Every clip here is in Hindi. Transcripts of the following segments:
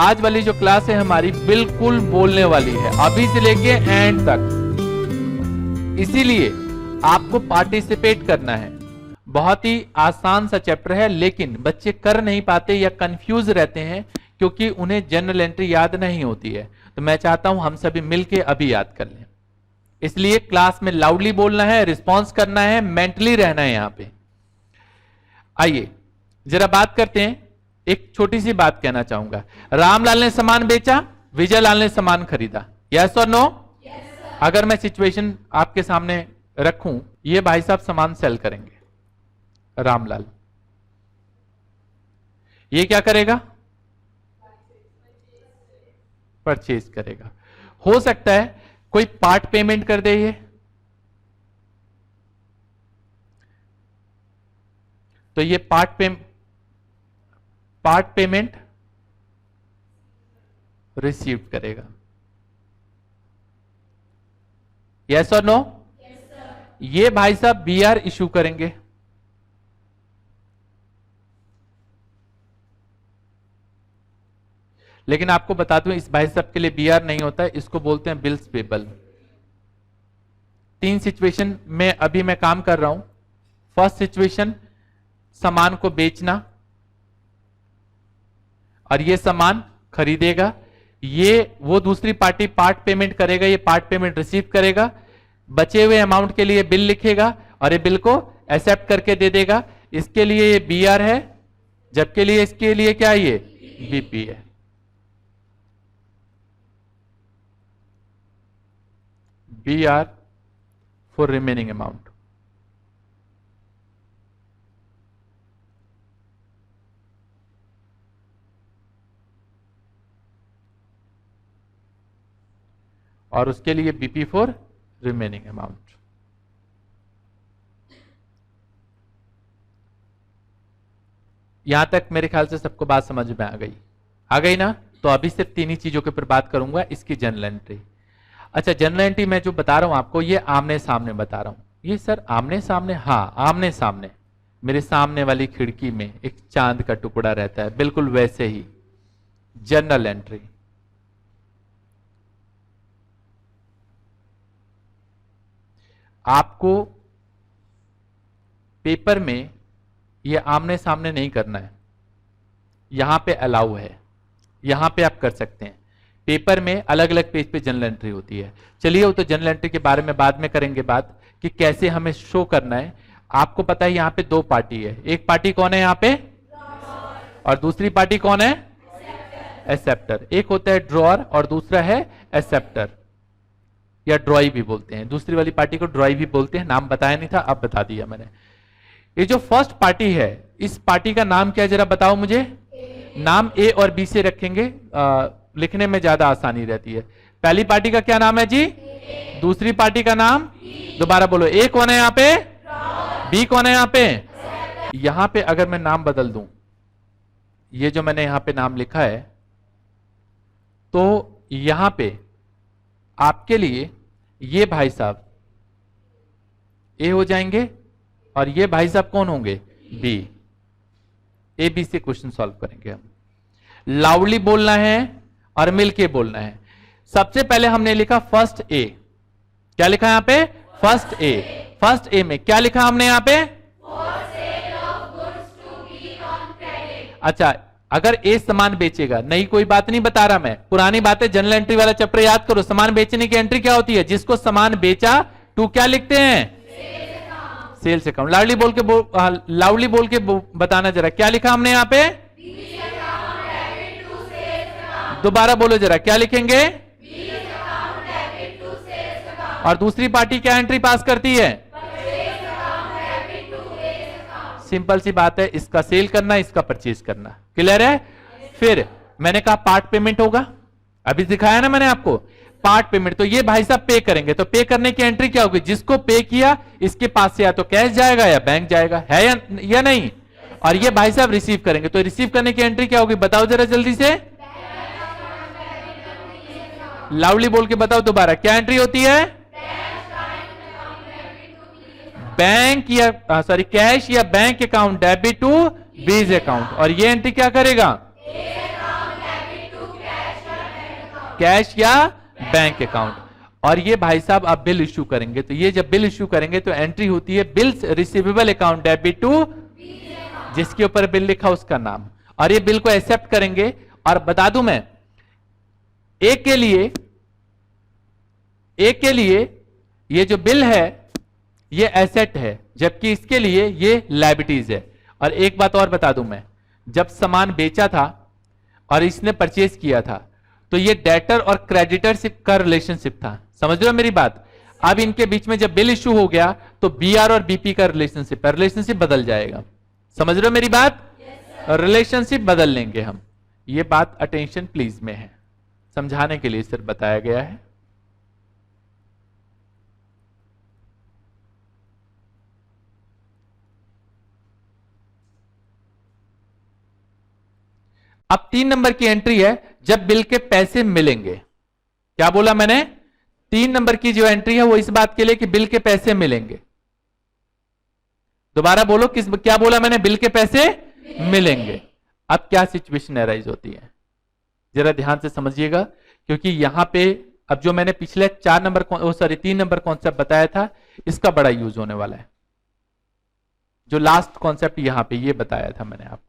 आज वाली जो क्लास है हमारी बिल्कुल बोलने वाली है, अभी से लेके एंड तक। इसीलिए आपको पार्टिसिपेट करना है। बहुत ही आसान सा चैप्टर है, लेकिन बच्चे कर नहीं पाते या कंफ्यूज रहते हैं क्योंकि उन्हें जनरल एंट्री याद नहीं होती है। तो मैं चाहता हूं हम सभी मिलके अभी याद कर लें। इसलिए क्लास में लाउडली बोलना है, रिस्पॉन्स करना है, मेंटली रहना है यहां पे। आइए जरा बात करते हैं। एक छोटी सी बात कहना चाहूंगा। रामलाल ने सामान बेचा, विजय लाल ने सामान खरीदा। यस और नो? अगर मैं सिचुएशन आपके सामने रखूं, ये भाई साहब सामान सेल करेंगे, रामलाल ये क्या करेगा? परचेज करेगा। हो सकता है कोई पार्ट पेमेंट कर दे, ये तो ये पार्ट पेमेंट रिसीव करेगा। यस और नो? ये भाई साहब बीआर इशू करेंगे। लेकिन आपको बता दूं इस भाई साहब के लिए बीआर नहीं होता है, इसको बोलते हैं बिल्स पेबल। 3 सिचुएशन में अभी मैं काम कर रहा हूं। फर्स्ट सिचुएशन, सामान को बेचना और ये सामान खरीदेगा। ये वो दूसरी पार्टी पार्ट पेमेंट करेगा, ये पार्ट पेमेंट रिसीव करेगा, बचे हुए अमाउंट के लिए बिल लिखेगा और ये बिल को एक्सेप्ट करके दे देगा। इसके लिए ये बीआर है, जबकि लिए इसके लिए क्या है? ये बीपी है। BR for remaining amount. और उसके लिए बीपी फॉर रिमेनिंग अमाउंट। यहां तक मेरे ख्याल से सबको बात समझ में आ गई ना? तो अभी सिर्फ 3 ही चीजों के ऊपर बात करूंगा, इसकी जनरल एंट्री। अच्छा, जनरल एंट्री मैं जो बता रहा हूं आपको, ये आमने सामने बता रहा हूं। ये सर आमने सामने? हाँ, आमने सामने। मेरे सामने वाली खिड़की में एक चांद का टुकड़ा रहता है, बिल्कुल वैसे ही जनरल एंट्री। आपको पेपर में ये आमने सामने नहीं करना है, यहां पे अलाउ है, यहां पे आप कर सकते हैं। पेपर में अलग अलग पेज पे जनरल एंट्री होती है। चलिए वो तो जनरल एंट्री के बारे में बाद में करेंगे बात कि कैसे हमें शो करना है। आपको पता है यहां पे 2 पार्टी है। एक पार्टी कौन है यहां पे? और दूसरी पार्टी कौन है? एक्सेप्टर। एक होता है ड्रॉअर और दूसरा है एक्सेप्टर, या ड्रॉई भी बोलते हैं। दूसरी वाली पार्टी को ड्रॉई भी बोलते हैं, नाम बताया नहीं था, अब बता दिया मैंने। ये जो फर्स्ट पार्टी है, इस पार्टी का नाम क्या है जरा बताओ मुझे? नाम ए और बी से रखेंगे, लिखने में ज्यादा आसानी रहती है। पहली पार्टी का क्या नाम है जी? दूसरी पार्टी का नाम? दोबारा बोलो। ए कौन है यहाँ पे? बी कौन है यहाँ पे? यहां पे अगर मैं नाम बदल दूं, ये जो मैंने यहां पे नाम लिखा है, तो यहां पे आपके लिए ये भाई साहब ए हो जाएंगे और ये भाई साहब कौन होंगे? बी। ए बी से क्वेश्चन सॉल्व करेंगे हम। लाउडली बोलना है और मिलके बोलना है। सबसे पहले हमने लिखा फर्स्ट ए। क्या लिखा यहां पे? First A. फर्स्ट ए में क्या लिखा हमने यहां पे? अच्छा, अगर ए सामान बेचेगा, नई कोई बात नहीं बता रहा मैं, पुरानी बात है। जनरल एंट्री वाला चैप्टर याद करो। सामान बेचने की एंट्री क्या होती है? जिसको सामान बेचा टू क्या लिखते हैं? Sales account. लाउडली बोल के बताना जरा, क्या लिखा हमने यहां पे? दोबारा बोलो जरा, क्या लिखेंगे? और दूसरी पार्टी क्या एंट्री पास करती है? सिंपल सी बात है, इसका सेल करना, इसका परचेज करना। क्लियर है? फिर मैंने कहा पार्ट पेमेंट होगा, अभी दिखाया ना मैंने आपको, पार्ट पेमेंट। तो ये भाई साहब पे करेंगे, तो पे करने की एंट्री क्या होगी? जिसको पे किया इसके पास से या तो कैश जाएगा या बैंक जाएगा, है या नहीं? और ये भाई साहब रिसीव करेंगे, तो रिसीव करने की एंट्री क्या होगी? बताओ जरा जल्दी से, लाउडली बोल के बताओ दोबारा, क्या एंट्री होती है? बैंक या सॉरी कैश या बैंक अकाउंट डेबिट टू बीज अकाउंट। और ये एंट्री क्या करेगा? कैश या बैंक अकाउंट। और ये भाई साहब आप बिल इश्यू करेंगे, तो ये जब बिल इश्यू करेंगे तो एंट्री होती है bills receivable account debit to, जिसके ऊपर बिल लिखा उसका नाम, और ये बिल को एक्सेप्ट करेंगे। और बता दूं मैं, एक के लिए ये जो बिल है ये एसेट है, जबकि इसके लिए ये लायबिलिटीज है। और एक बात और बता दूं मैं, जब सामान बेचा था और इसने परचेज किया था तो ये डेटर और क्रेडिटर का रिलेशनशिप था। समझ रहे हो मेरी बात? अब इनके बीच में जब बिल इश्यू हो गया तो बीआर और बीपी का रिलेशनशिप है, रिलेशनशिप बदल जाएगा। समझ रहे हो मेरी बात? रिलेशनशिप बदल लेंगे हम। ये बात अटेंशन प्लीज में है, समझाने के लिए सिर्फ बताया गया है। अब 3 नंबर की एंट्री है जब बिल के पैसे मिलेंगे। क्या बोला मैंने? 3 नंबर की जो एंट्री है वो इस बात के लिए कि बिल के पैसे मिलेंगे। दोबारा बोलो, क्या बोला मैंने? बिल के पैसे मिलेंगे। अब क्या सिचुएशन अराइज होती है, जरा ध्यान से समझिएगा, क्योंकि यहां पे अब जो मैंने पिछले 3 नंबर कॉन्सेप्ट बताया था, इसका बड़ा यूज होने वाला है। जो लास्ट कॉन्सेप्ट यहां पे ये बताया था मैंने आपको,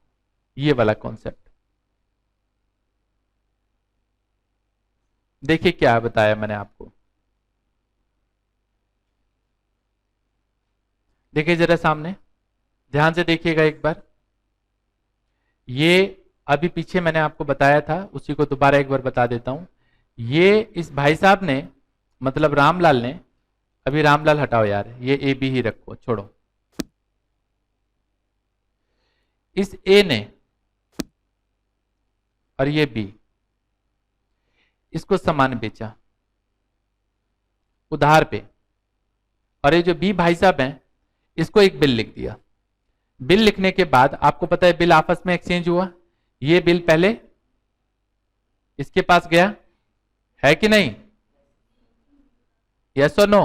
ये वाला कॉन्सेप्ट देखिए क्या बताया मैंने आपको। देखिए जरा सामने, ध्यान से देखिएगा एक बार। ये अभी पीछे मैंने आपको बताया था, उसी को दोबारा एक बार बता देता हूं। ये इस भाई साहब ने, मतलब रामलाल ने, अभी रामलाल हटाओ यार, ये ए बी ही रखो, छोड़ो। इस ए ने और ये बी, इसको सामान बेचा उधार पे, और ये जो बी भाई साहब हैं इसको एक बिल लिख दिया। बिल लिखने के बाद आपको पता है बिल आपस में एक्सचेंज हुआ। ये बिल पहले इसके पास गया है कि नहीं? यस और नो?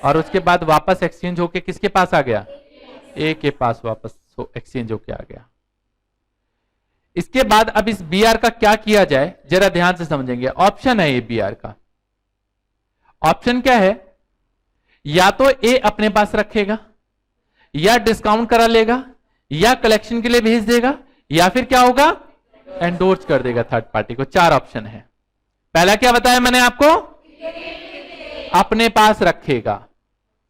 और उसके बाद वापस एक्सचेंज होके किसके पास आ गया? ए के पास वापस एक्सचेंज होके आ गया। इसके बाद अब इस बी आर का क्या किया जाए, जरा ध्यान से समझेंगे। ऑप्शन है ये बी आर का। ऑप्शन क्या है? या तो ए अपने पास रखेगा, या डिस्काउंट करा लेगा, या कलेक्शन के लिए भेज देगा, या फिर क्या होगा? एंडोर्स कर देगा थर्ड पार्टी को। 4 ऑप्शन है। पहला क्या बताया मैंने आपको? अपने पास रखेगा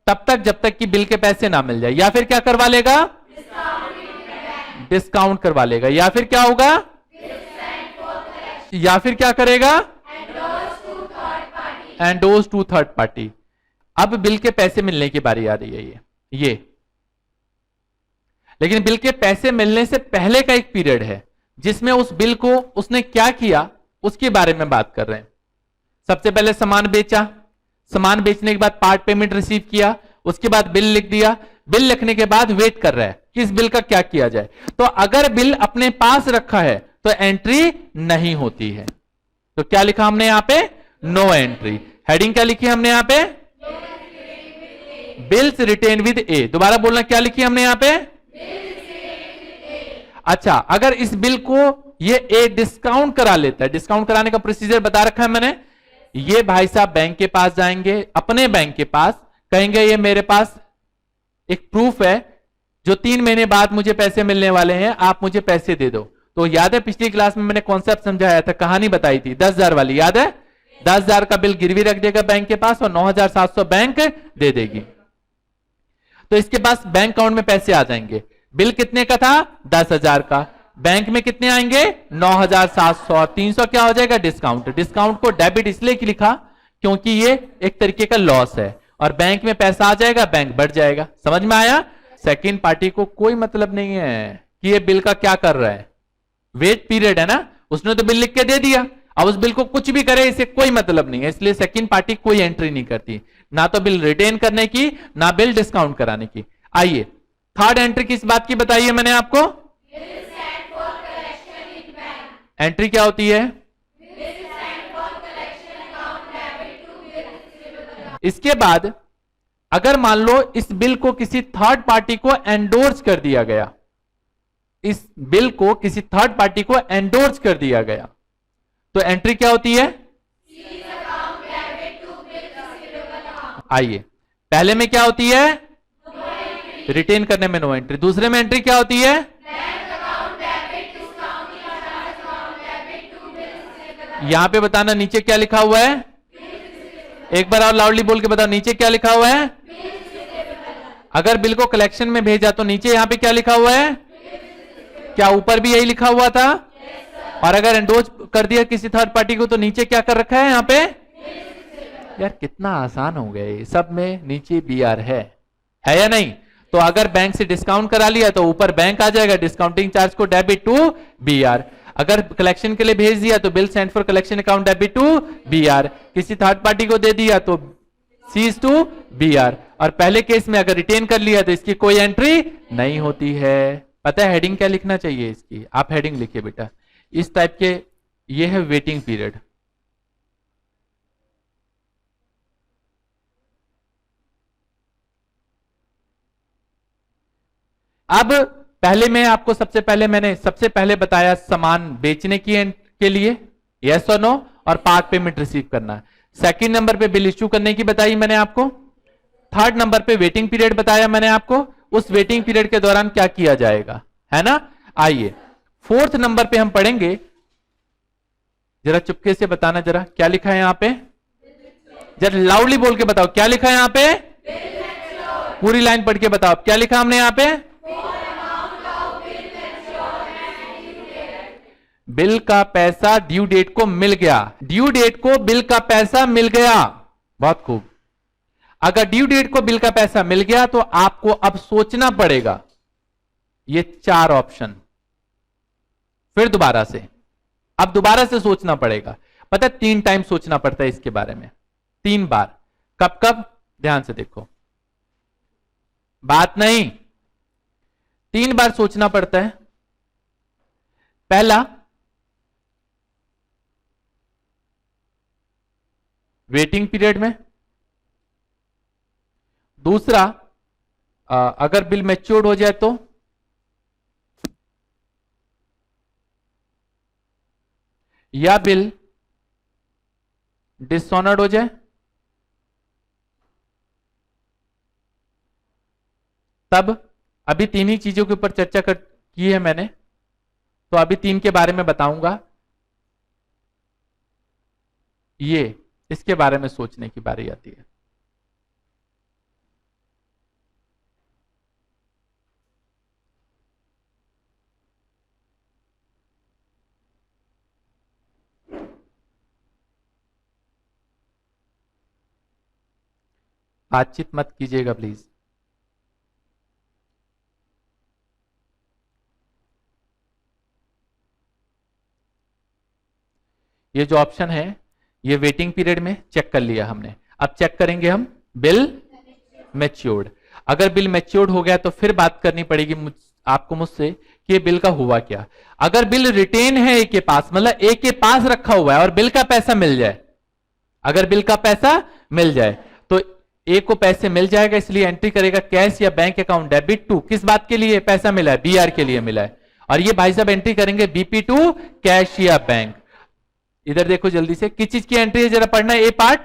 तब तक जब तक कि बिल के पैसे ना मिल जाए, या फिर क्या करवा लेगा? डिस्काउंट करवा लेगा, या फिर क्या होगा? या फिर क्या करेगा? Endorse to third party. अब बिल के पैसे मिलने की बारी आ रही है ये। लेकिन बिल के पैसे मिलने से पहले का एक पीरियड है जिसमें उस बिल को उसने क्या किया उसके बारे में बात कर रहे हैं। सबसे पहले सामान बेचा, सामान बेचने के बाद पार्ट पेमेंट रिसीव किया, उसके बाद बिल लिख दिया। बिल लिखने के बाद वेट कर रहा है कि इस बिल का क्या किया जाए। तो अगर बिल अपने पास रखा है तो एंट्री नहीं होती है। तो क्या लिखा हमने यहां पे? No entry. हेडिंग क्या लिखी हमने यहां पे? बिल्स रिटेन विद ए। दोबारा बोलना, क्या लिखी हमने यहां पे? अच्छा, अगर इस बिल को ये ए डिस्काउंट करा लेता है, डिस्काउंट कराने का प्रोसीजर बता रखा है मैंने। ये भाई साहब बैंक के पास जाएंगे, अपने बैंक के पास, कहेंगे ये मेरे पास एक प्रूफ है जो 3 महीने बाद मुझे पैसे मिलने वाले हैं, आप मुझे पैसे दे दो। तो याद है पिछली क्लास में मैंने कॉन्सेप्ट समझाया था, कहानी बताई थी 10,000 वाली, याद है? 10,000 का बिल गिरवी रख देगा बैंक के पास और 9,700 बैंक दे देगी। तो इसके पास बैंक अकाउंट में पैसे आ जाएंगे। बिल कितने का था? 10,000 का। बैंक में कितने आएंगे? 9,700। और 300 क्या हो जाएगा? डिस्काउंट। डिस्काउंट को डेबिट इसलिए लिखा क्योंकि ये एक तरीके का लॉस है, और बैंक में पैसा आ जाएगा, बैंक बढ़ जाएगा। समझ में आया? सेकंड पार्टी को कोई मतलब नहीं है कि ये बिल का क्या कर रहा है। वेट पीरियड है ना, उसने तो बिल लिख के दे दिया, अब उस बिल को कुछ भी करे इसे कोई मतलब नहीं है। इसलिए सेकंड पार्टी कोई एंट्री नहीं करती, ना तो बिल रिटेन करने की, ना बिल डिस्काउंट कराने की। आइए थर्ड एंट्री किस बात की बताइए मैंने आपको? एंट्री क्या होती है? इसके बाद अगर मान लो इस बिल को किसी थर्ड पार्टी को एंडोर्स कर दिया गया, इस बिल को किसी थर्ड पार्टी को एंडोर्स कर दिया गया, तो एंट्री क्या होती है? आइए, पहले में क्या होती है? रिटेन करने में नो एंट्री। दूसरे में एंट्री क्या होती है? यहां पे बताना नीचे क्या लिखा हुआ है। एक बार और लाउडली बोल के बताओ, नीचे क्या लिखा हुआ है? अगर बिल को कलेक्शन में भेजा तो नीचे यहां पे क्या लिखा हुआ है? क्या ऊपर भी यही लिखा हुआ था? और अगर एंडोज कर दिया किसी थर्ड पार्टी को तो नीचे क्या कर रखा है यहां पे? यार कितना आसान हो गया, सब में नीचे बी आर है या नहीं? तो अगर बैंक से डिस्काउंट करा लिया तो ऊपर बैंक आ जाएगा, डिस्काउंटिंग चार्ज को डेबिट टू बी आर। अगर कलेक्शन के लिए भेज दिया तो bill sent for collection account debit to B R. किसी थर्ड पार्टी को दे दिया तो सीज टू बी आर। और पहले केस में अगर रिटेन कर लिया तो इसकी कोई एंट्री नहीं होती है। पता है हेडिंग क्या लिखना चाहिए इसकी? आप हेडिंग लिखिए बेटा, इस टाइप के, ये है वेटिंग पीरियड। अब पहले में आपको मैंने सबसे पहले बताया सामान बेचने के लिए यस और नो, और पार्ट पेमेंट रिसीव करना। सेकंड नंबर पे बिल इश्यू करने की बताई मैंने आपको। थर्ड नंबर पे वेटिंग पीरियड बताया मैंने आपको, उस वेटिंग पीरियड के दौरान क्या किया जाएगा, है ना। आइए फोर्थ नंबर पे हम पढ़ेंगे, जरा चुपके से बताना जरा क्या लिखा है यहां पे, जरा लाउडली बोल के बताओ क्या लिखा है यहां पे। पूरी लाइन पढ़ के बताओ क्या लिखा हमने यहां पे। बिल का पैसा ड्यू डेट को मिल गया, ड्यू डेट को बिल का पैसा मिल गया, बहुत खूब। अगर ड्यू डेट को बिल का पैसा मिल गया तो आपको अब सोचना पड़ेगा ये 4 ऑप्शन, फिर दोबारा से, अब दोबारा से सोचना पड़ेगा। पता है 3 टाइम सोचना पड़ता है इसके बारे में, 3 बार। कब कब? ध्यान से देखो, बात नहीं, 3 बार सोचना पड़ता है। पहला वेटिंग पीरियड में, दूसरा अगर बिल मैच्योर्ड हो जाए तो, या बिल डिसऑनर्ड हो जाए तब। अभी 3 ही चीजों के ऊपर चर्चा की है मैंने, तो अभी 3 के बारे में बताऊंगा। ये इसके बारे में सोचने की बारी आती है। बातचीत मत कीजिएगा प्लीज। ये जो ऑप्शन है ये वेटिंग पीरियड में चेक कर लिया हमने। अब चेक करेंगे हम बिल मैच्योर्ड। अगर बिल मैच्योर्ड हो गया तो फिर बात करनी पड़ेगी आपको मुझसे कि ये बिल का हुआ क्या। अगर बिल रिटेन है ए के पास, मतलब ए के पास रखा हुआ है और बिल का पैसा मिल जाए, अगर बिल का पैसा मिल जाए तो ए को पैसे मिल जाएगा, इसलिए एंट्री करेगा कैश या बैंक अकाउंट डेबिट टू। किस बात के लिए पैसा मिला है? बीआर के लिए मिला है। और ये भाई साहब एंट्री करेंगे बीपी टू कैश या बैंक। इधर देखो जल्दी से, किस चीज की एंट्री है जरा पढ़ना है। ए पार्ट,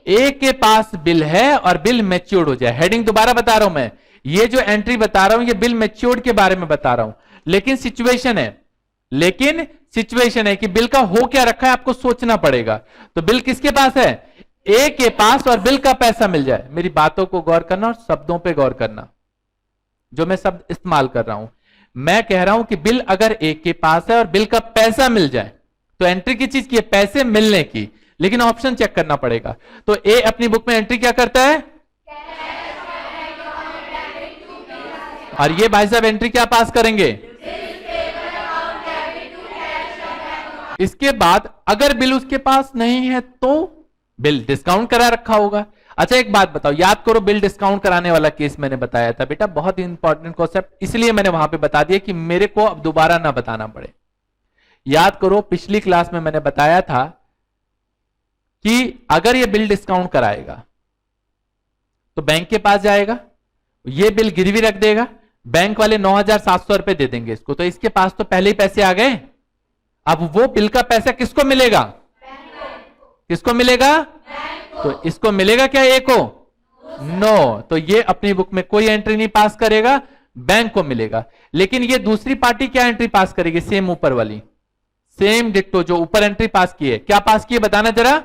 ए के पास बिल है और बिल मैच्योर्ड हो जाए। हेडिंग दोबारा बता रहा हूं मैं, ये जो एंट्री बता रहा हूं ये बिल मैच्योर्ड के बारे में बता रहा हूं। लेकिन सिचुएशन है कि बिल का हो क्या रखा है आपको सोचना पड़ेगा। तो बिल किसके पास है? ए के पास, और बिल का पैसा मिल जाए। मेरी बातों को गौर करना और शब्दों पे गौर करना जो मैं शब्द इस्तेमाल कर रहा हूं। मैं कह रहा हूं कि बिल अगर ए के पास है और बिल का पैसा मिल जाए तो एंट्री की चीज की है? पैसे मिलने की। लेकिन ऑप्शन चेक करना पड़ेगा। तो ए अपनी बुक में एंट्री क्या करता है? और ये भाई साहब एंट्री क्या पास करेंगे? इसके बाद अगर बिल उसके पास नहीं है तो बिल डिस्काउंट करा रखा होगा। अच्छा एक बात बताओ, याद करो बिल डिस्काउंट कराने वाला केस मैंने बताया था बेटा, बहुत ही इंपॉर्टेंट कॉन्सेप्ट, इसलिए मैंने वहां पे बता दिया कि मेरे को अब दोबारा ना बताना पड़े। याद करो पिछली क्लास में मैंने बताया था कि अगर ये बिल डिस्काउंट कराएगा तो बैंक के पास जाएगा, ये बिल गिरवी रख देगा, बैंक वाले 9,700 रुपए दे देंगे इसको, तो इसके पास तो पहले ही पैसे आ गए। अब वो बिल का पैसा किसको मिलेगा? किसको मिलेगा? तो इसको मिलेगा क्या? ए को? नो। तो ये अपनी बुक में कोई एंट्री नहीं पास करेगा, बैंक को मिलेगा। लेकिन ये दूसरी पार्टी क्या एंट्री पास करेगी? सेम ऊपर वाली, सेम डिट्टो जो ऊपर एंट्री पास की है। क्या पास की है बताना जरा।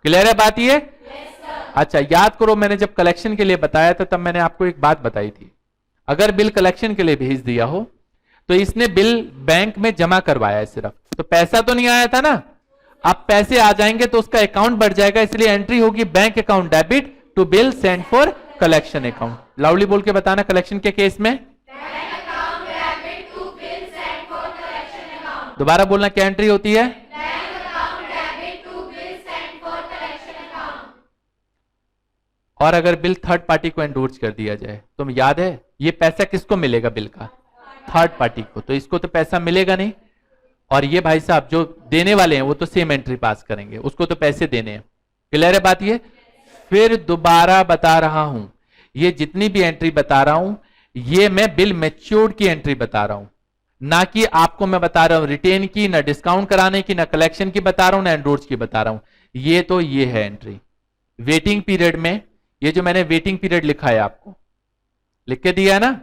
क्लियर है बात ये? अच्छा याद करो, मैंने जब कलेक्शन के लिए बताया था तब मैंने आपको एक बात बताई थी, अगर बिल कलेक्शन के लिए भेज दिया हो तो इसने बिल बैंक में जमा करवाया है सिर्फ, तो पैसा तो नहीं आया था ना। अब पैसे आ जाएंगे तो उसका अकाउंट बढ़ जाएगा, इसलिए एंट्री होगी bank account debit to bill send for collection account. Loudly बोल के बताना कलेक्शन के केस में। दोबारा बोलना, क्या एंट्री होती है? और अगर बिल थर्ड पार्टी को एंडोर्स कर दिया जाए तो याद है ये पैसा किसको मिलेगा? बिल का थर्ड पार्टी को, तो इसको तो पैसा मिलेगा नहीं। और ये भाई साहब जो देने वाले हैं वो तो सेम एंट्री पास करेंगे, उसको तो पैसे देने हैं। क्लियर है बात ये? फिर दोबारा बता रहा हूं, ये जितनी भी एंट्री बता रहा हूं ये मैं बिल मैच्योर्ड की एंट्री बता रहा हूं, ना कि आपको मैं बता रहा हूं रिटेन की, ना डिस्काउंट कराने की, ना कलेक्शन की बता रहा हूं, ना एंडोर्स की बता रहा हूं। ये तो ये है एंट्री वेटिंग पीरियड में। ये जो मैंने वेटिंग पीरियड लिखा है आपको लिख के दिया है ना,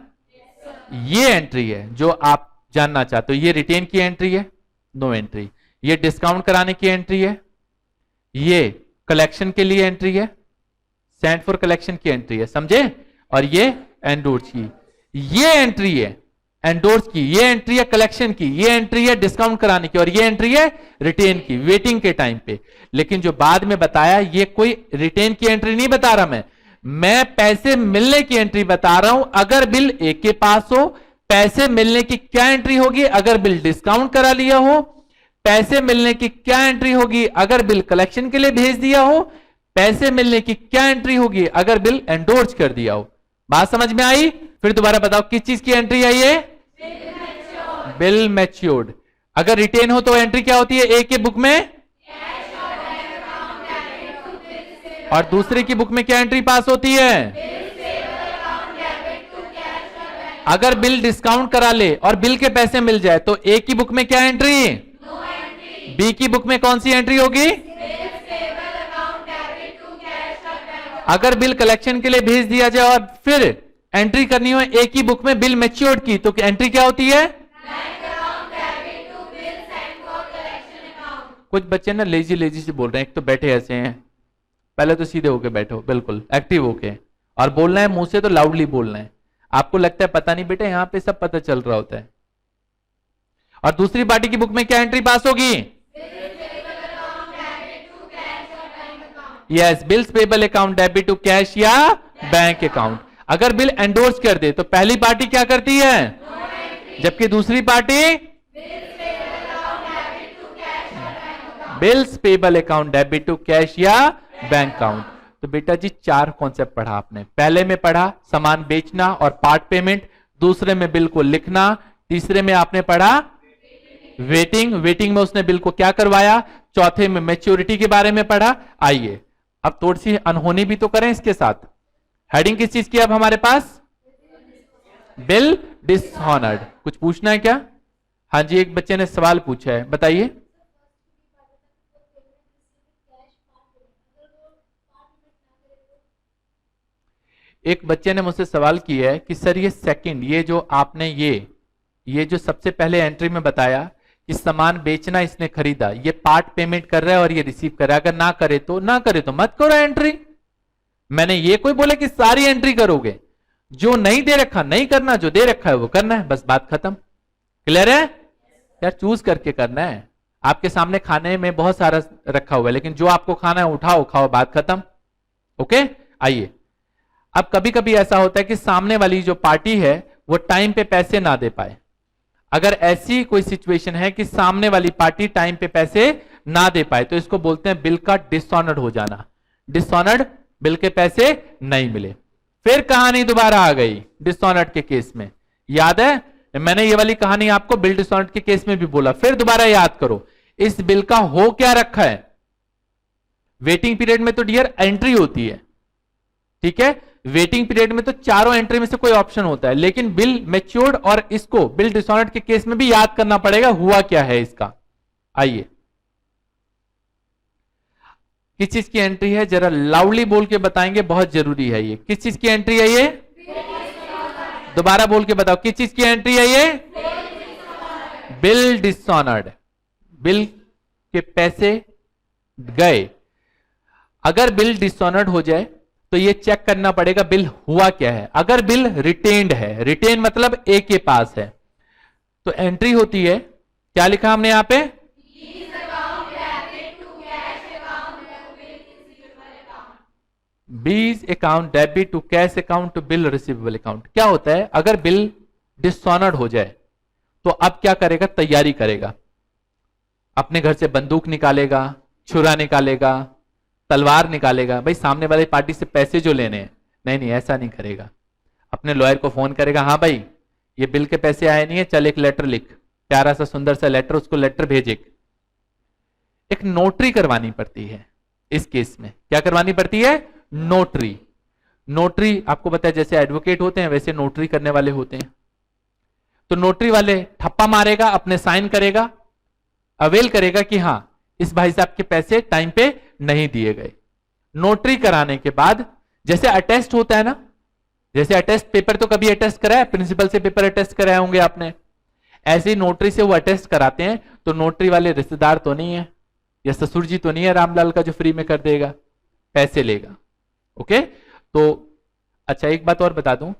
ये एंट्री है जो आप जानना चाहते हो। ये रिटेन की एंट्री है, नो एंट्री। ये डिस्काउंट कराने की एंट्री है, ये कलेक्शन के लिए एंट्री है, सेंड फॉर कलेक्शन की एंट्री है, समझे? और ये एंडोर्स की, ये एंट्री है एंडोर्स की, ये एंट्री है कलेक्शन की, ये एंट्री है डिस्काउंट कराने की, और ये एंट्री है रिटेन की वेटिंग के टाइम पे। लेकिन जो बाद में बताया ये कोई रिटेन की एंट्री नहीं बता रहा, मैं पैसे मिलने की एंट्री बता रहा हूं। अगर बिल ए के पास हो, पैसे मिलने की क्या एंट्री होगी? अगर बिल डिस्काउंट करा लिया हो। पैसे मिलने की क्या एंट्री होगी? अगर बिल कलेक्शन के लिए भेज दिया हो। पैसे मिलने की क्या एंट्री होगी? अगर बिल एंडोर्स कर दिया हो। बात समझ में आई? फिर दोबारा बताओ किस चीज की एंट्री है ये? Bill matured. अगर रिटेन हो तो एंट्री क्या होती है? ए के बुक में, और दूसरे की बुक में क्या एंट्री पास होती है? अगर बिल डिस्काउंट करा ले और बिल के पैसे मिल जाए तो ए की बुक में क्या एंट्री? बी की बुक में कौन सी एंट्री होगी? अगर बिल कलेक्शन के लिए भेज दिया जाए और फिर एंट्री करनी हो ए की बुक में बिल मैच्योर्ड की, तो एंट्री क्या होती है? कुछ बच्चे ना लेजी लेजी से बोल रहे हैं, एक तो बैठे ऐसे हैं, पहले तो सीधे होके बैठो, बिल्कुल एक्टिव होके, और बोलना है मुंह से तो लाउडली बोलना है। आपको लगता है पता नहीं बेटा, यहां पे सब पता चल रहा होता है। और दूसरी पार्टी की बुक में क्या एंट्री पास होगी? Yes, bills payable account debit to cash या बैंक अकाउंट। अगर बिल एंडोर्स कर दे तो पहली पार्टी क्या करती है? जबकि दूसरी party bills payable account debit to cash या बैंक अकाउंट। तो बेटा जी 4 कॉन्सेप्ट पढ़ा आपने। पहले में पढ़ा सामान बेचना और पार्ट पेमेंट, दूसरे में बिल को लिखना, तीसरे में आपने पढ़ा वेटिंग, वेटिंग में उसने बिल को क्या करवाया, चौथे में मैच्योरिटी के बारे में पढ़ा। आइए अब थोड़ी सी अनहोनी भी तो करें इसके साथ। हेडिंग किस चीज की अब हमारे पास? Bill dishonoured. कुछ पूछना है क्या? हाँ जी, एक बच्चे ने सवाल पूछा है, बताइए। एक बच्चे ने मुझसे सवाल किया है कि सर ये सेकंड, ये जो आपने ये जो सबसे पहले एंट्री में बताया कि सामान बेचना इसने खरीदा, ये पार्ट पेमेंट कर रहा है और ये रिसीव कर रहा है, अगर ना करे तो मत करो एंट्री। मैंने ये कोई बोले कि सारी एंट्री करोगे, जो नहीं दे रखा नहीं करना, जो दे रखा है वो करना है, बस बात खत्म। क्लियर है यार? चूज करके करना है। आपके सामने खाने में बहुत सारा रखा हुआ है, लेकिन जो आपको खाना है उठाओ खाओ, बात खत्म। ओके, आइए अब कभी कभी ऐसा होता है कि सामने वाली जो पार्टी है वो टाइम पे पैसे ना दे पाए। अगर ऐसी कोई सिचुएशन है कि सामने वाली पार्टी टाइम पे पैसे ना दे पाए तो इसको बोलते हैं बिल का डिसऑनर्ड हो जाना। डिसऑनर्ड, बिल के पैसे नहीं मिले। फिर कहानी दोबारा आ गई डिसऑनर्ड के केस में, याद है? मैंने ये वाली कहानी आपको बिल डिसऑनर्ड के केस में भी बोला। फिर दोबारा याद करो इस बिल का हो क्या रखा है। वेटिंग पीरियड में तो डियर एंट्री होती है, ठीक है? वेटिंग पीरियड में तो चारों एंट्री में से कोई ऑप्शन होता है, लेकिन बिल मैच्योर्ड और इसको बिल डिसऑनर्ड के केस में भी याद करना पड़ेगा हुआ क्या है इसका। आइए, किस चीज की एंट्री है, जरा लाउडली बोल के बताएंगे, बहुत जरूरी है ये। किस चीज की एंट्री है ये? दोबारा बोल के बताओ, किस चीज की एंट्री है ये? Bill dishonoured. बिल के पैसे गए। अगर बिल डिसऑनर्ड हो जाए तो ये चेक करना पड़ेगा बिल हुआ क्या है। अगर बिल रिटेन्ड है, रिटेन मतलब ए के पास है, तो एंट्री होती है, क्या लिखा हमने यहां पे? बीज account debit to cash account to bill receivable account. क्या होता है, अगर बिल डिसऑनर्ड हो जाए तो अब क्या करेगा? तैयारी करेगा, अपने घर से बंदूक निकालेगा, छुरा निकालेगा, तलवार निकालेगा, भाई सामने वाली पार्टी से पैसे जो लेने हैं। नहीं नहीं, ऐसा नहीं करेगा। अपने लॉयर को फोन करेगा, हाँ भाई ये बिल के पैसे आए नहीं है, चल एक लेटर लिख, प्यारा सा सुंदर सा लेटर, उसको लेटर भेजे। एक नोटरी करवानी पड़ती है इस केस में। क्या करवानी पड़ती है? नोटरी। नोटरी आपको पता है जैसे एडवोकेट होते हैं वैसे नोटरी करने वाले होते हैं। तो नोटरी वाले ठप्पा मारेगा, अपने साइन करेगा, अवेल करेगा कि हां इस भाई साहब के पैसे टाइम पे नहीं दिए गए। नोटरी कराने के बाद जैसे अटेस्ट होता है ना, जैसे अटेस्ट पेपर तो कभी अटेस्ट कराया, प्रिंसिपल से पेपर अटेस्ट कराए होंगे आपने, ऐसे ही नोटरी से वो अटेस्ट कराते हैं। तो नोटरी वाले रिश्तेदार तो नहीं है, या ससुर जी तो नहीं है रामलाल का जो फ्री में कर देगा, पैसे लेगा। ओके, तो अच्छा एक बात और बता दूं,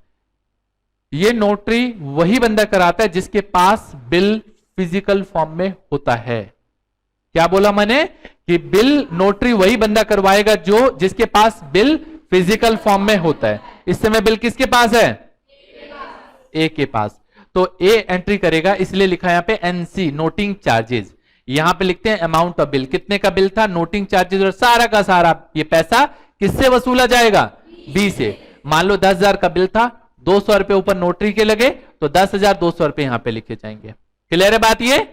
ये नोटरी वही बंदा कराता है जिसके पास बिल फिजिकल फॉर्म में होता है। क्या बोला मैंने? कि बिल नोटरी वही बंदा करवाएगा जो जिसके पास बिल फिजिकल फॉर्म में होता है। इस समय बिल किसके पास है? ए के पास। तो ए एंट्री करेगा, इसलिए लिखा यहां पे एनसी, नोटिंग चार्जेस। यहां पे लिखते हैं अमाउंट ऑफ बिल, कितने का बिल था, नोटिंग चार्जेस, और सारा का सारा ये पैसा किससे वसूला जाएगा? बी से। मान लो 10,000 का बिल था, 200 रुपए ऊपर नोटरी के लगे, तो 10,200 रुपए यहां पे लिखे जाएंगे। क्लियर है बात ये?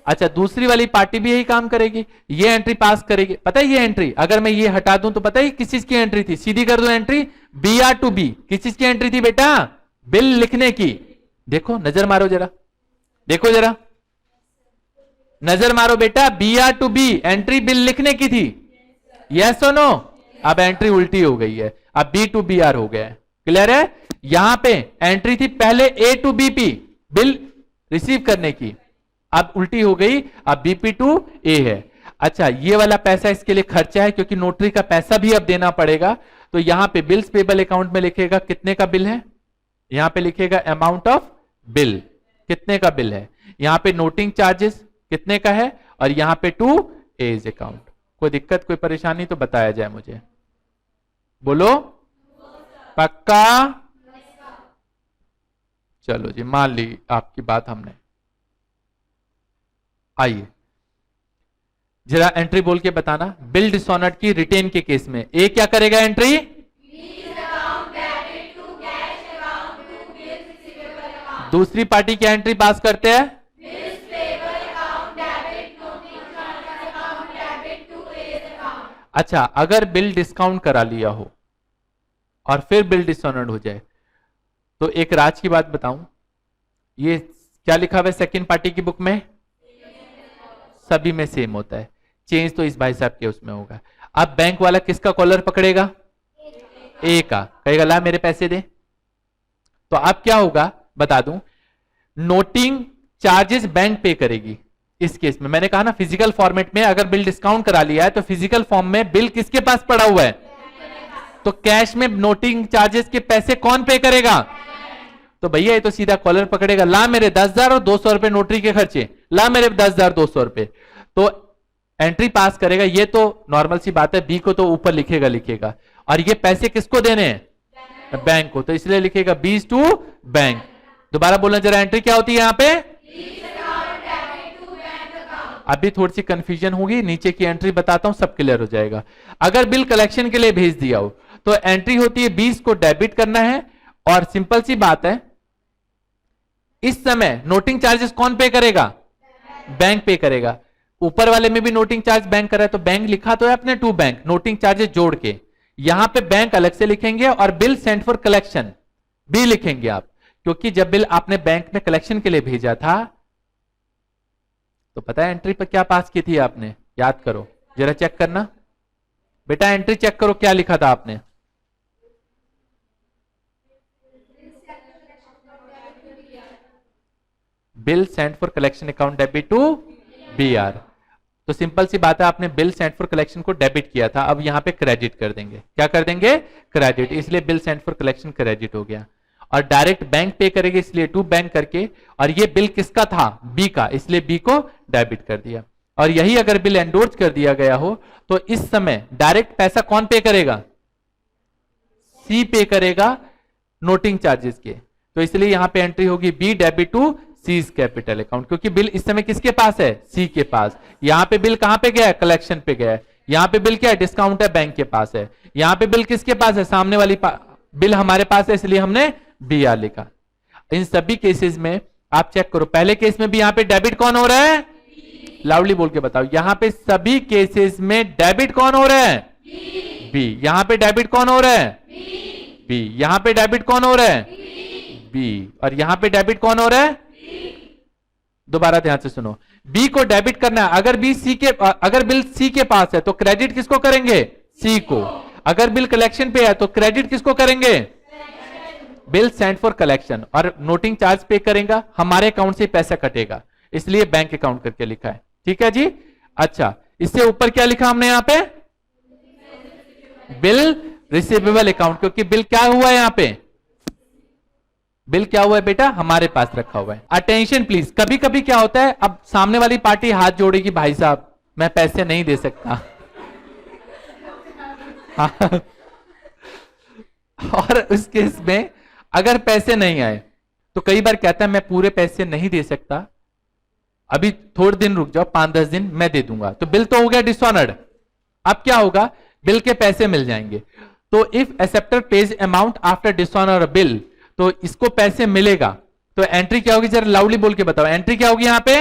अच्छा, दूसरी वाली पार्टी भी यही काम करेगी, ये एंट्री पास करेगी। पता है ये एंट्री अगर मैं ये हटा दूं तो पता है किस चीज की एंट्री थी? सीधी कर दो entry, B R to B. किस चीज की एंट्री थी बेटा? बिल लिखने की। देखो नजर मारो जरा, देखो जरा नजर मारो बेटा, B R to B entry bill लिखने की थी। यस और नो? अब एंट्री उल्टी हो गई है, अब बी टू बी आर हो गया है। क्लियर है? यहां पे एंट्री थी पहले ए टू बीपी, बिल रिसीव करने की, अब उल्टी हो गई, अब बीपी टू ए है। अच्छा, ये वाला पैसा इसके लिए खर्चा है क्योंकि नोटरी का पैसा भी अब देना पड़ेगा। तो यहां पे बिल्स पेबल अकाउंट में लिखेगा कितने का बिल है, यहां पे लिखेगा अमाउंट ऑफ बिल, कितने का बिल है। यहां पे नोटिंग चार्जेस कितने का है, और यहां पे टू एज अकाउंट। कोई दिक्कत कोई परेशानी तो बताया जाए मुझे, बोलो पक्का? चलो जी, मान ली आपकी बात हमने। आइए जरा एंट्री बोल के बताना, बिल डिसऑनर्ड की रिटेन के केस में ए क्या करेगा एंट्री? दूसरी पार्टी क्या एंट्री पास करते हैं? अच्छा, अगर बिल डिस्काउंट करा लिया हो और फिर बिल डिसऑनर्ड हो जाए तो एक राज की बात बताऊं, ये क्या लिखा हुआ है सेकंड पार्टी की बुक में? सभी में सेम होता है, चेंज तो इस भाई साहब के उसमें होगा। अब बैंक वाला किसका कॉलर पकड़ेगा? ए का, कहेगा ला मेरे पैसे दे। तो अब क्या होगा बता दूं, नोटिंग चार्जेस बैंक पे करेगी इस केस में। मैंने कहा ना फिजिकल फॉर्मेट में अगर बिल डिस्काउंट करा लिया है तो फिजिकल फॉर्म में बिल किसके पास पड़ा हुआ है? तो कैश में नोटिंग चार्जेस के पैसे कौन पे करेगा? तो भैया ये तो सीधा कॉलर पकड़ेगा, ला मेरे 10,000 और 200 रुपए नोटरी के खर्चे, ला मेरे 10,200 रुपए। तो एंट्री पास करेगा। ये तो नॉर्मल सी बात है, बी को तो ऊपर लिखेगा, और ये पैसे किसको देने हैं? बैंक को, तो इसलिए लिखेगा बीज टू बैंक। दोबारा बोलना जरा, एंट्री क्या होती है यहां पे? अभी थोड़ी सी कंफ्यूजन होगी, नीचे की एंट्री बताता हूं, सब क्लियर हो जाएगा। अगर बिल कलेक्शन के लिए भेज दिया हो तो एंट्री होती है 20 को डेबिट करना है, और सिंपल सी बात है इस समय नोटिंग चार्जेस कौन पे करेगा? बैंक पे करेगा। ऊपर वाले में भी नोटिंग चार्ज बैंक कर रहा है, तो बैंक लिखा तो है अपने टू बैंक, नोटिंग चार्जेस जोड़ के, यहां पे बैंक अलग से लिखेंगे और बिल सेंट फॉर कलेक्शन भी लिखेंगे आप, क्योंकि जब बिल आपने बैंक में कलेक्शन के लिए भेजा था तो पता है एंट्री पर क्या पास की थी आपने, याद करो जरा, चेक करना बेटा, एंट्री चेक करो क्या लिखा था आपने। Bill sent for collection account debit to BR. तो सिंपल सी बात है, आपने बिल सेंट फॉर कलेक्शन को डेबिट किया था, अब यहां पे क्रेडिट कर देंगे। क्या कर देंगे? क्रेडिट, इसलिए bill sent for collection credit हो गया। और डायरेक्ट बैंक पे करेंगे इसलिए टू बैंक करके, और ये बिल किसका था? बी का, इसलिए बी को डेबिट कर दिया। और यही अगर बिल एंडोर्स कर दिया गया हो तो इस समय डायरेक्ट पैसा कौन पे करेगा? सी पे करेगा नोटिंग चार्जेस के। तो इसलिए यहां पे एंट्री होगी B debit to C's capital account, क्योंकि बिल इस समय किसके पास है? सी के पास। यहां पे बिल कहां पे गया है? कलेक्शन पे गया है। यहां पे बिल क्या है? डिस्काउंट है, बैंक के पास है। यहां पे बिल किसके पास है? सामने वाली बिल हमारे पास है, इसलिए हमने बी आर लिखा। इन सभी केसेस में आप चेक करो, पहले केस में भी यहां पे डेबिट कौन हो रहा है? लाउडली बोल के बताओ, यहां पे सभी केसेस में डेबिट कौन हो रहा है? बी। यहां पे डेबिट कौन हो रहा है? बी। यहां पे डेबिट कौन हो रहा है? बी। और यहां पे डेबिट कौन हो रहा है? दोबारा ध्यान से सुनो, बी को डेबिट करना है। अगर बिल सी के पास है तो क्रेडिट किसको करेंगे? सी को। अगर बिल कलेक्शन पे है तो क्रेडिट किसको करेंगे? Bill sent for collection. और नोटिंग चार्ज पे करेगा, हमारे अकाउंट से पैसा कटेगा, इसलिए बैंक अकाउंट करके लिखा है। ठीक है जी। अच्छा, इससे ऊपर क्या लिखा हमने यहां पे? बिल रिसीवेबल अकाउंट, क्योंकि बिल क्या हुआ है? यहां पे बिल क्या हुआ है बेटा? हमारे पास रखा हुआ है। अटेंशन प्लीज, कभी कभी क्या होता है, अब सामने वाली पार्टी हाथ जोड़ेगी, भाई साहब मैं पैसे नहीं दे सकता और उस केस में अगर पैसे नहीं आए तो कई बार कहता है मैं पूरे पैसे नहीं दे सकता, अभी थोड़े दिन रुक जाओ, 5-10 दिन मैं दे दूंगा। तो बिल तो हो गया डिसऑनर्ड। अब क्या होगा? बिल के पैसे मिल जाएंगे। तो if acceptor page amount after dishonour bill, तो इसको पैसे मिलेगा। तो एंट्री क्या होगी? जरा लाउडली बोल के बताओ, एंट्री क्या होगी यहां पे?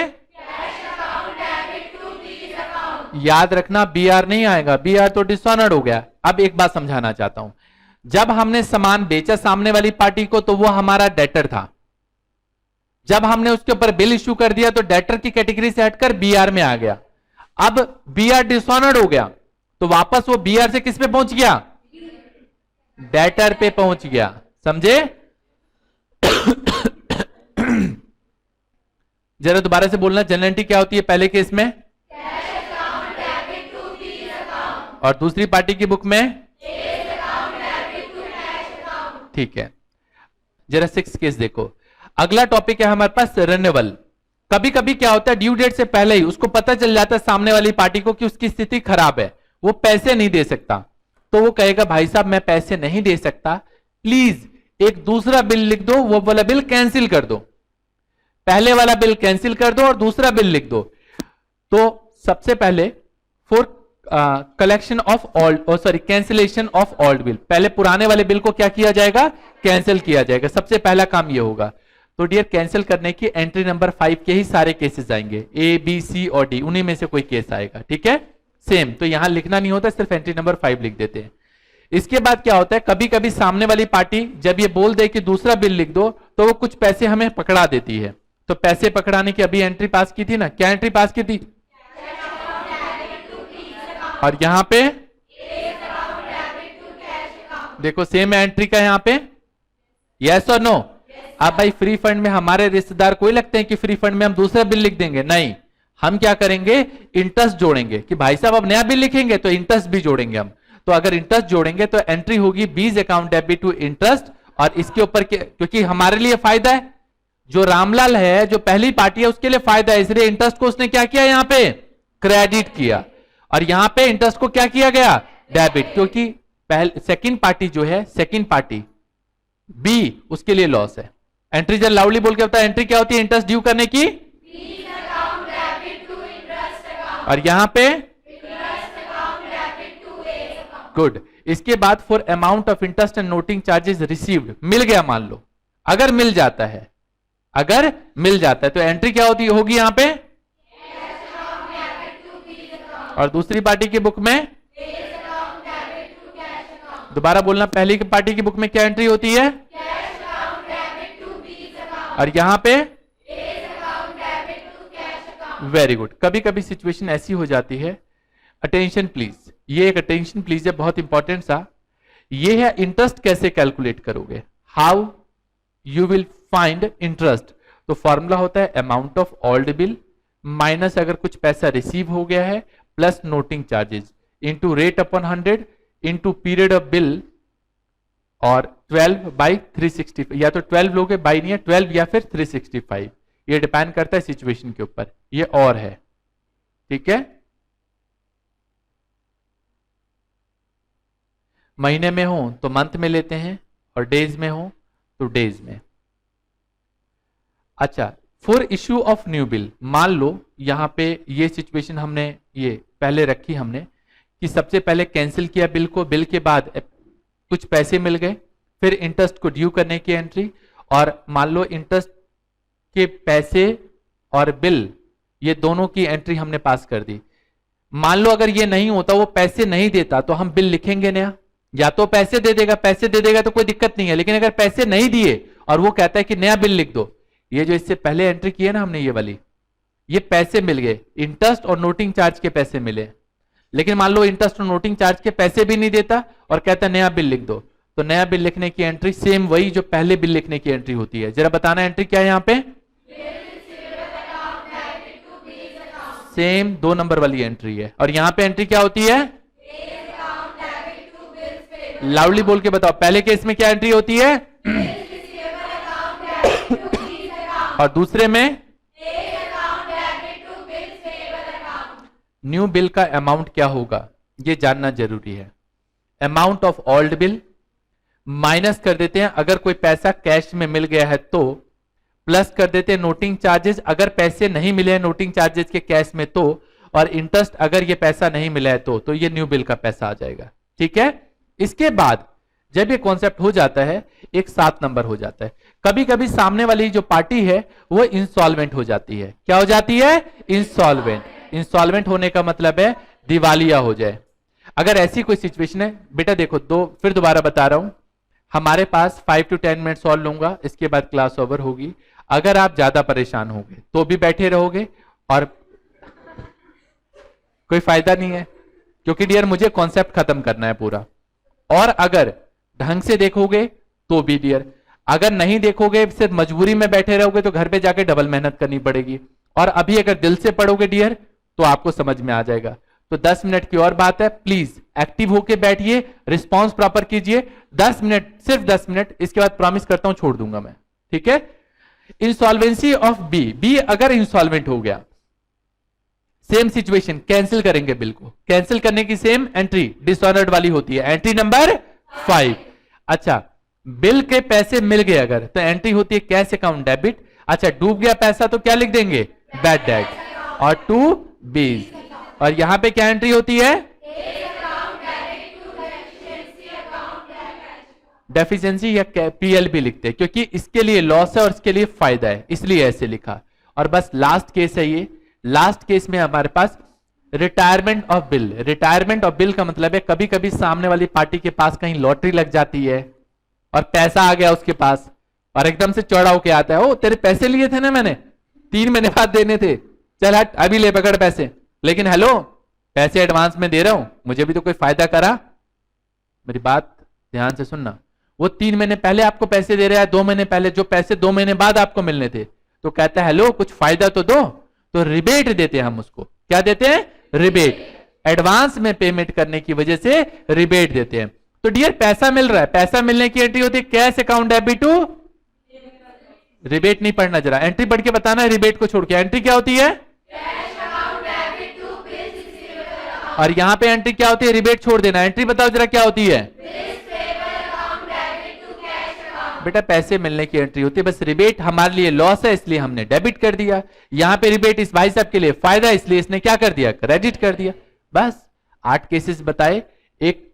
याद रखना बी आर नहीं आएगा, बी आर तो डिसऑनर्ड हो गया। अब एक बात समझाना चाहता हूं, जब हमने सामान बेचा सामने वाली पार्टी को तो वो हमारा डेटर था। जब हमने उसके ऊपर बिल इश्यू कर दिया तो डेटर की कैटेगरी से हटकर बी आर में आ गया। अब बी आर डिसऑनर्ड हो गया तो वापस वो बी आर से किस पे पहुंच गया? डेटर पे पहुंच गया। समझे? जरा दोबारा से बोलना, जनरल एंट्री क्या होती है पहले केस में? और दूसरी पार्टी की बुक में? ठीक है, जरा 6 केस देखो। अगला टॉपिक है हमारे पास रिन्यूअल। कभी कभी क्या होता है, ड्यू डेट से पहले ही उसको पता चल जाता है सामने वाली पार्टी को कि उसकी स्थिति खराब है, वो पैसे नहीं दे सकता। तो वो कहेगा भाई साहब मैं पैसे नहीं दे सकता, प्लीज एक दूसरा बिल लिख दो, वो वाला बिल कैंसिल कर दो। पहले वाला बिल कैंसिल कर दो और दूसरा बिल लिख दो। तो सबसे पहले for collection of old, sorry cancellation of old bill, पहले पुराने वाले बिल को क्या किया जाएगा? कैंसिल किया जाएगा। सबसे पहला काम ये होगा। तो डियर, कैंसिल करने की एंट्री नंबर 5 के ही सारे केसेस आएंगे, ए बी सी और डी, उन्हीं में से कोई केस आएगा। ठीक है, सेम। तो यहां लिखना नहीं होता, सिर्फ एंट्री नंबर 5 लिख देते हैं। इसके बाद क्या होता है, कभी कभी सामने वाली पार्टी जब ये बोल दे कि दूसरा बिल लिख दो तो वो कुछ पैसे हमें पकड़ा देती है। तो पैसे पकड़ाने की अभी एंट्री पास की थी ना, क्या एंट्री पास की थी? और यहां पे देखो सेम एंट्री का यहां पे, यस और नो? अब भाई फ्री फंड में हमारे रिश्तेदार कोई लगते हैं कि फ्री फंड में हम दूसरा बिल लिख देंगे? नहीं, हम क्या करेंगे? इंटरेस्ट जोड़ेंगे कि भाई साहब अब नया बिल लिखेंगे तो इंटरेस्ट भी जोड़ेंगे हम। तो अगर इंटरेस्ट जोड़ेंगे तो एंट्री होगी बीज अकाउंट डेबिट टू इंटरेस्ट। और इसके ऊपर क्योंकि हमारे लिए फायदा है, जो रामलाल है जो पहली पार्टी है उसके लिए फायदा है, इसलिए इंटरेस्ट को उसने क्या किया? यहां पे क्रेडिट किया। और यहां पे इंटरेस्ट को क्या किया गया? डेबिट, क्योंकि पहले सेकंड पार्टी जो है, सेकंड पार्टी बी, उसके लिए लॉस है। एंट्री जब लाउडली बोल के बताया, एंट्री क्या होती है इंटरेस्ट ड्यू करने की? और यहां पे गुड। इसके बाद for amount of interest and noting charges received, मिल गया मान लो, अगर मिल जाता है, अगर मिल जाता है तो एंट्री क्या होती होगी यहां पे? और दूसरी पार्टी की बुक में? दोबारा बोलना, पहली की पार्टी की बुक में क्या एंट्री होती है? और यहां पे वेरी गुड। कभी कभी सिचुएशन ऐसी हो जाती है, अटेंशन प्लीज, ये एक अटेंशन प्लीज है बहुत इंपॉर्टेंट सा, ये है इंटरेस्ट कैसे कैलकुलेट करोगे, how you will find interest. तो फॉर्मूला होता है amount of old bill minus अगर कुछ पैसा रिसीव हो गया है plus noting charges into rate upon 100 into period of bill और 12/365, या तो 12 लोगे, बाई नहीं है, 12 या फिर 365, ये डिपेंड करता है सिचुएशन के ऊपर, ये और है, ठीक है। महीने में हो तो मंथ में लेते हैं और डेज में हो तो डेज में। अच्छा, for issue of new bill, मान लो यहां पे ये सिचुएशन हमने ये पहले रखी हमने कि सबसे पहले कैंसिल किया बिल को, बिल के बाद कुछ पैसे मिल गए, फिर इंटरेस्ट को ड्यू करने की एंट्री, और मान लो इंटरेस्ट के पैसे और बिल ये दोनों की एंट्री हमने पास कर दी। मान लो अगर ये नहीं होता, वो पैसे नहीं देता, तो हम बिल लिखेंगे नया, या तो पैसे दे देगा, पैसे दे देगा तो कोई दिक्कत नहीं है, लेकिन अगर पैसे नहीं दिए और वो कहता है कि नया बिल लिख दो, ये जो इससे पहले एंट्री की है ना हमने ये वाली, ये पैसे मिल गए, इंटरेस्ट और नोटिंग चार्ज के पैसे मिले, लेकिन मान लो इंटरेस्ट और नोटिंग चार्ज के पैसे भी नहीं देता और कहता है नया बिल लिख दो, तो नया बिल लिखने की एंट्री सेम वही जो पहले बिल लिखने की एंट्री होती है। जरा बताना एंट्री क्या है यहां पे? सेम 2 नंबर वाली एंट्री है। और यहां पे एंट्री क्या होती है? लाउडली बोल के बताओ, पहले केस में क्या एंट्री होती है? और दूसरे में न्यू बिल का अमाउंट क्या होगा ये जानना जरूरी है। Amount of old bill minus कर देते हैं अगर कोई पैसा कैश में मिल गया है तो, प्लस कर देते हैं नोटिंग चार्जेस अगर पैसे नहीं मिले हैं नोटिंग चार्जेस के कैश में तो, और इंटरेस्ट अगर ये पैसा नहीं मिला है तो ये न्यू बिल का पैसा आ जाएगा, ठीक है। इसके बाद जब ये कॉन्सेप्ट हो जाता है, एक 7 नंबर हो जाता है। कभी कभी सामने वाली जो पार्टी है वो इंस्टॉलमेंट हो जाती है। क्या हो जाती है? इंस्टॉलमेंट। इंस्टॉलमेंट होने का मतलब है दिवालिया हो जाए। अगर ऐसी कोई सिचुएशन है, बेटा देखो फिर दोबारा बता रहा हूं, हमारे पास 5 to 10 मिनट सॉल्व लूंगा, इसके बाद क्लास ओवर होगी। अगर आप ज्यादा परेशान होंगे तो भी बैठे रहोगे और कोई फायदा नहीं है, क्योंकि डियर मुझे कॉन्सेप्ट खत्म करना है पूरा। और अगर ढंग से देखोगे तो भी डियर, अगर नहीं देखोगे सिर्फ मजबूरी में बैठे रहोगे तो घर पे जाके डबल मेहनत करनी पड़ेगी। और अभी अगर दिल से पढ़ोगे डियर तो आपको समझ में आ जाएगा। तो 10 मिनट की और बात है, प्लीज एक्टिव होके बैठिए, रिस्पॉन्स प्रॉपर कीजिए। 10 मिनट, सिर्फ 10 मिनट, इसके बाद प्रॉमिस करता हूं छोड़ दूंगा मैं, ठीक है। इंसॉल्वेंसी ऑफ बी अगर इंसॉल्वेंट हो गया, सेम सिचुएशन, कैंसिल करेंगे बिल को, कैंसिल करने की सेम एंट्री डिसऑनर्ड वाली होती है, एंट्री नंबर 5। अच्छा, बिल के पैसे मिल गए अगर, तो एंट्री होती है कैश अकाउंट डेबिट। अच्छा, डूब गया पैसा तो क्या लिख देंगे? Bad debt. और 2 बीज, और यहां पे क्या एंट्री होती है? डेफिशिएंसी या पीएलबी लिखते हैं, क्योंकि इसके लिए लॉस है और इसके लिए फायदा है, इसलिए ऐसे लिखा। और बस लास्ट केस है ये। लास्ट केस में हमारे पास retirement of bill. Retirement of bill का मतलब है कभी कभी सामने वाली पार्टी के पास कहीं लॉटरी लग जाती है और पैसा आ गया उसके पास और एकदम से चौड़ा होके आता है, ओ तेरे पैसे लिए थे ना मैंने, 3 महीने बाद देने थे, चल हट अभी ले पकड़ पैसे। लेकिन हेलो, पैसे एडवांस में दे रहा हूं, मुझे भी तो कोई फायदा करा। मेरी बात ध्यान से सुनना, वो 3 महीने पहले आपको पैसे दे रहा है, 2 महीने पहले, जो पैसे 2 महीने बाद आपको मिलने थे, तो कहता है हेलो कुछ फायदा तो दो, तो रिबेट देते हैं हम उसको। क्या देते हैं? रिबेट। एडवांस में पेमेंट करने की वजह से रिबेट देते हैं। तो डियर पैसा मिल रहा है, पैसा मिलने की एंट्री होती है cash account debit to, rebate नहीं पढ़ना, जरा एंट्री पढ़ के बताना है रिबेट को छोड़ के। एंट्री क्या होती है? और यहां पे एंट्री क्या होती है? रिबेट छोड़ देना। एंट्री बताओ जरा क्या होती है? बेटा पैसे मिलने की एंट्री होती है, बस रिबेट हमारे लिए लॉस है इसलिए हमने डेबिट कर दिया। यहां पे रिबेट इस भाई साहब के लिए फायदा, इसलिए इसने क्या कर दिया? क्रेडिट कर दिया। बस 8 केसेस बताए, एक